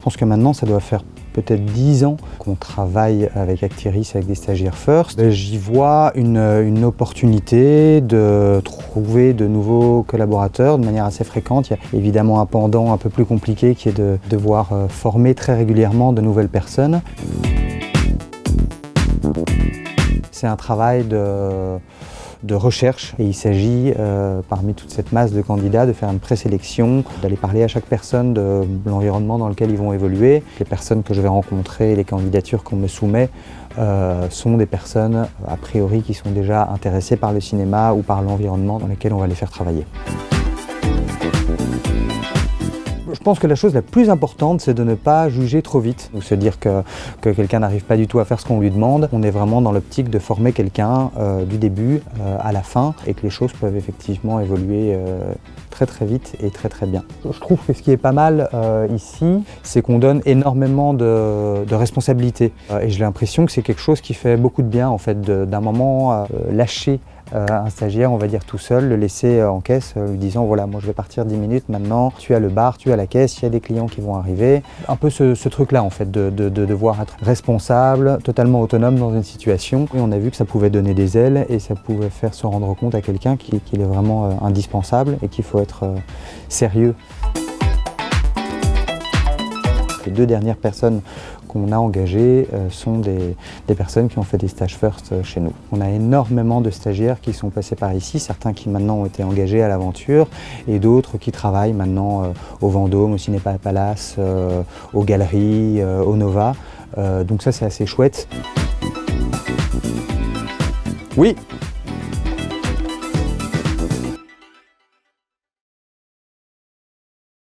pense que maintenant, ça doit faire peut-être 10 ans qu'on travaille avec Actiris, avec des stagiaires First. J'y vois une opportunité de trouver de nouveaux collaborateurs de manière assez fréquente. Il y a évidemment un pendant un peu plus compliqué qui est de devoir former très régulièrement de nouvelles personnes. C'est un travail de recherche et il s'agit, parmi toute cette masse de candidats, de faire une présélection, d'aller parler à chaque personne de l'environnement dans lequel ils vont évoluer. Les personnes que je vais rencontrer, les candidatures qu'on me soumet, sont des personnes a priori qui sont déjà intéressées par le cinéma ou par l'environnement dans lequel on va les faire travailler. Je pense que la chose la plus importante, c'est de ne pas juger trop vite, ou se dire que quelqu'un n'arrive pas du tout à faire ce qu'on lui demande. On est vraiment dans l'optique de former quelqu'un du début à la fin et que les choses peuvent effectivement évoluer très très vite et très très bien. Je trouve que ce qui est pas mal ici, c'est qu'on donne énormément de responsabilités. Et j'ai l'impression que c'est quelque chose qui fait beaucoup de bien en fait, d'un moment lâcher un stagiaire, on va dire tout seul, le laisser en caisse, lui disant voilà, moi je vais partir 10 minutes maintenant, tu as le bar, tu as la caisse, il y a des clients qui vont arriver. Un peu ce truc-là en fait, de devoir être responsable, totalement autonome dans une situation. Et on a vu que ça pouvait donner des ailes et ça pouvait faire se rendre compte à quelqu'un qu'il est vraiment indispensable et qu'il faut être sérieux. Les 2 dernières personnes qu'on a engagées sont des personnes qui ont fait des stages First chez nous. On a énormément de stagiaires qui sont passés par ici, certains qui maintenant ont été engagés à l'aventure et d'autres qui travaillent maintenant au Vendôme, au Ciné Palace, aux Galeries, au Nova. Donc ça c'est assez chouette. Oui.